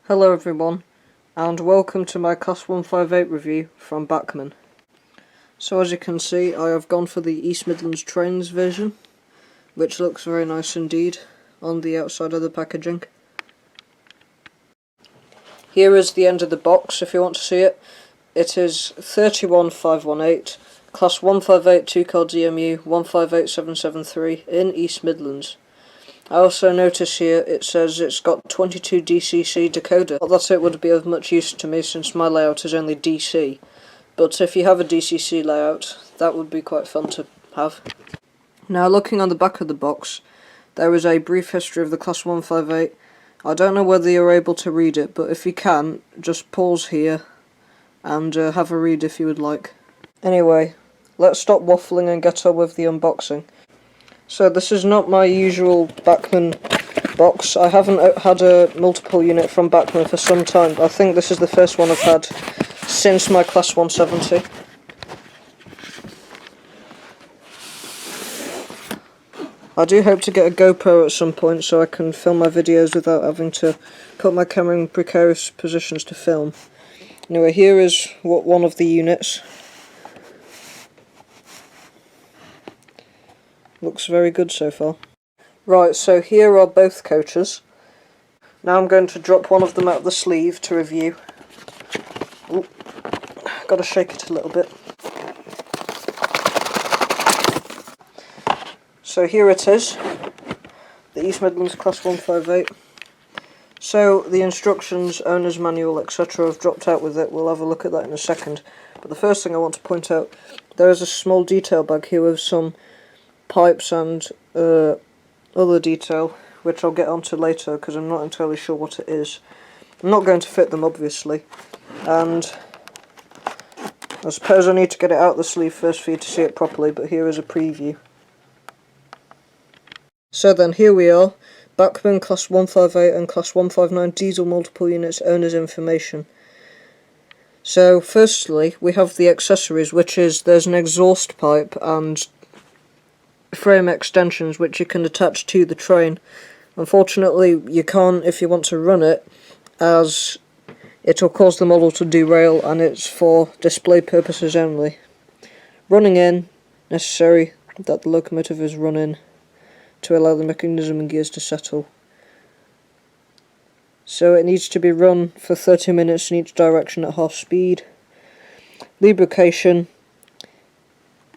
Hello everyone, and welcome to my Class 158 review from Bachman. So as you can see, I have gone for the East Midlands Trains version, which looks very nice indeed on the outside of the packaging. Here is the end of the box if you want to see it. It is 31518, Class 158 2-car DMU 158773 in East Midlands. I also notice here it says it's got 22 DCC decoder. Not that it would be of much use to me since my layout is only DC, but if you have a DCC layout, that would be quite fun to have. Now looking on the back of the box, there is a brief history of the Class 158. I don't know whether you're able to read it, but if you can, just pause here and have a read if you would like. Anyway, let's stop waffling and get on with the unboxing. So this is not my usual Bachman box. I haven't had a multiple unit from Bachman for some time. I think this is the first one I've had since my Class 170. I do hope to get a GoPro at some point so I can film my videos without having to put my camera in precarious positions to film. Anyway, here is one of the units. Looks very good so far. Right, so here are both coaches. Now I'm going to drop one of them out of the sleeve to review. Ooh, gotta shake it a little bit. So here it is, the East Midlands Class 158. So the instructions, owner's manual, etc. have dropped out with it. We'll have a look at that in a second. But the first thing I want to point out, there is a small detail bag here with some pipes and other detail, which I'll get onto later because I'm not entirely sure what it is. I'm not going to fit them obviously, and I suppose I need to get it out of the sleeve first for you to see it properly, but here is a preview. So then here we are, Bachman Class 158 and Class 159 diesel multiple units owner's information. So firstly we have the accessories, which is there's an exhaust pipe and frame extensions which you can attach to the train. Unfortunately you can't if you want to run it, as it will cause the model to derail and it's for display purposes only. Running in, necessary that the locomotive is run in to allow the mechanism and gears to settle. So it needs to be run for 30 minutes in each direction at half speed. Lubrication.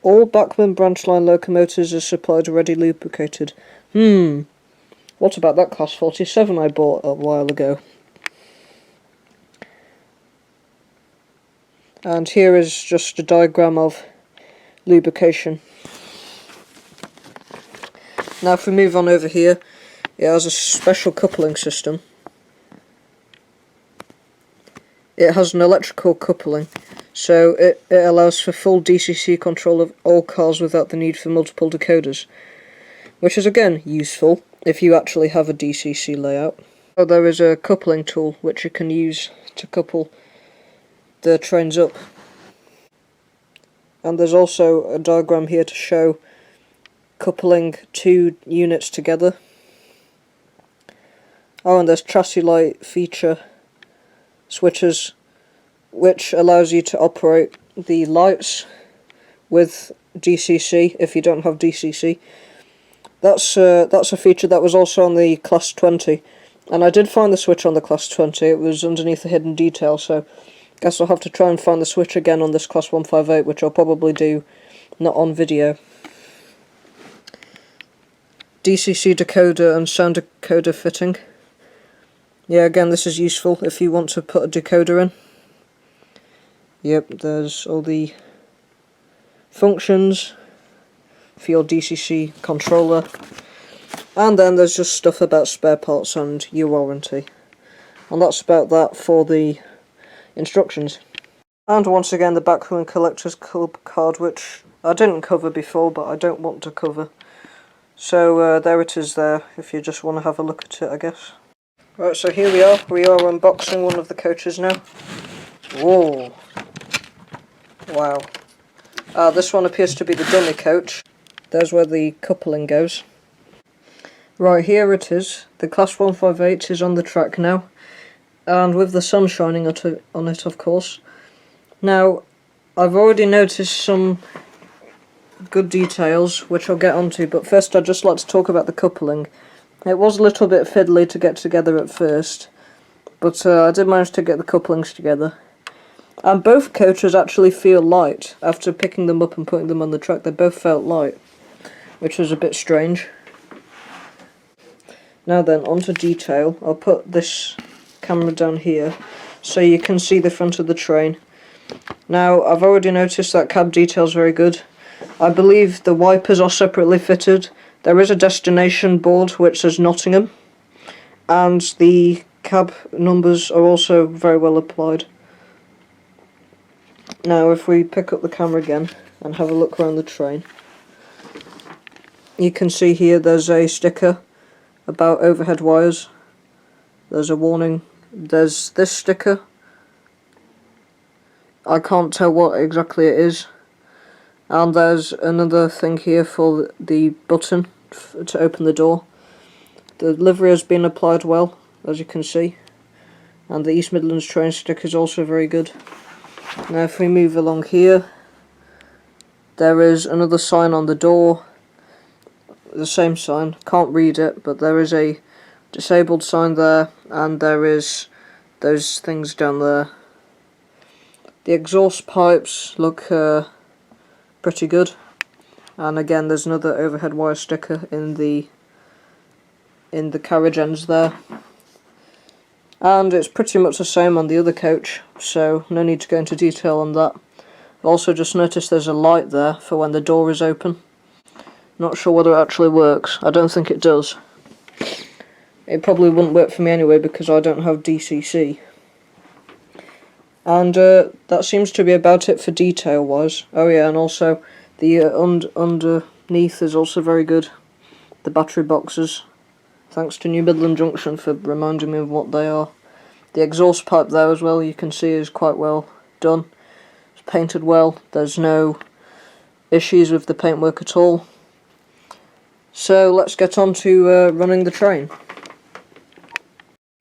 All Bachman branch line locomotives are supplied already lubricated. What about that Class 47 I bought a while ago? And here is just a diagram of lubrication. Now if we move on over here, it has a special coupling system. It has an electrical coupling, so it allows for full DCC control of all cars without the need for multiple decoders, which is again useful if you actually have a DCC layout. So there is a coupling tool which you can use to couple the trains up. And there's also a diagram here to show coupling two units together. Oh, and there's chassis light feature switches, which allows you to operate the lights with DCC if you don't have DCC. That's a feature that was also on the Class 20, and I did find the switch on the Class 20. It was underneath the hidden detail, so I guess I'll have to try and find the switch again on this Class 158, which I'll probably do not on video. DCC decoder and sound decoder fitting. Yeah, again, this is useful if you want to put a decoder in. Yep, there's all the functions for your DCC controller. And then there's just stuff about spare parts and your warranty. And that's about that for the instructions. And once again, the Bachman Collector's Club card, which I didn't cover before, but I don't want to cover. So there it is there, if you just want to have a look at it, I guess. Right, so here we are unboxing one of the coaches now. Whoa! Wow. This one appears to be the dummy coach. There's where the coupling goes. Right, here it is. The Class 158 is on the track now. and with the sun shining on it, of course. Now, I've already noticed some good details, which I'll get onto, but first I'd just like to talk about the coupling. It was a little bit fiddly to get together at first, but I did manage to get the couplings together. And both coaches actually feel light. After picking them up and putting them on the track, they both felt light, which was a bit strange. Now then, onto detail. I'll put this camera down here so you can see the front of the train. Now, I've already noticed that cab detail is very good. I believe the wipers are separately fitted. There is a destination board which says Nottingham, and the cab numbers are also very well applied. Now, if we pick up the camera again and have a look around the train, you can see here there's a sticker about overhead wires. There's a warning. There's this sticker. I can't tell what exactly it is. And there's another thing here for the button to open the door. The livery has been applied well, as you can see. And the East Midlands train sticker is also very good. Now if we move along here, there is another sign on the door. The same sign, can't read it, but there is a disabled sign there, and there is those things down there. The exhaust pipes look pretty good, and again there's another overhead wire sticker in the carriage ends there. And it's pretty much the same on the other coach, so no need to go into detail on that. I've also just noticed there's a light there for when the door is open. Not sure whether it actually works. I don't think it does. It probably wouldn't work for me anyway because I don't have DCC. And that seems to be about it for detail wise. Oh yeah, and also the underneath is also very good. The battery boxes. Thanks to New Midland Junction for reminding me of what they are. The exhaust pipe there as well, you can see, is quite well done. It's painted well. There's no issues with the paintwork at all. So let's get on to running the train.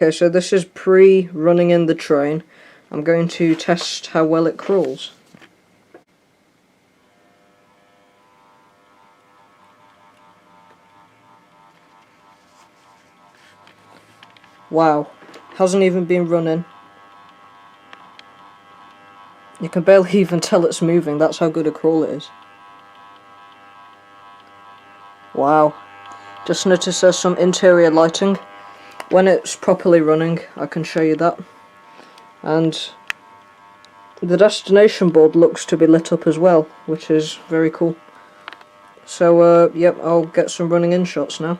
Okay, so this is pre-running in the train. I'm going to test how well it crawls. Wow, hasn't even been running. You can barely even tell it's moving, that's how good a crawl it is. Wow, just noticed there's some interior lighting. When it's properly running, I can show you that. And the destination board looks to be lit up as well, which is very cool. So, yep, I'll get some running in shots now.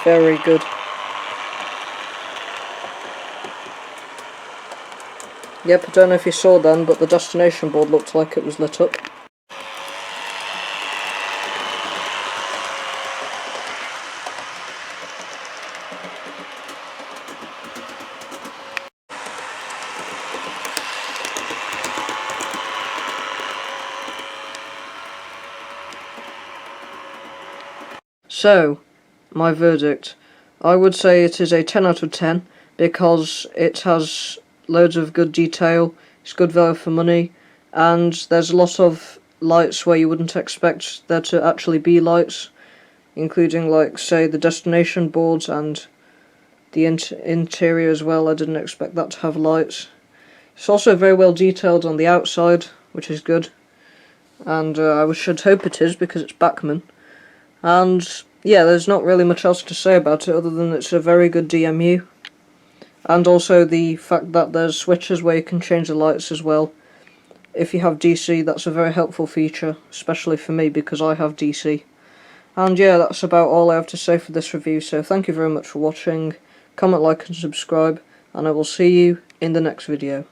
Very good. Yep, I don't know if you saw then, but the destination board looked like it was lit up. So, my verdict. I would say it is a 10 out of 10 because it has loads of good detail, it's good value for money, and there's a lot of lights where you wouldn't expect there to actually be lights, including, like, say, the destination boards and the interior as well. I didn't expect that to have lights. It's also very well detailed on the outside, which is good, and I should hope it is because it's Bachman. And yeah, there's not really much else to say about it other than it's a very good DMU. And also the fact that there's switches where you can change the lights as well. If you have DC, that's a very helpful feature, especially for me because I have DC. And yeah, that's about all I have to say for this review, so thank you very much for watching. Comment, like and subscribe, and I will see you in the next video.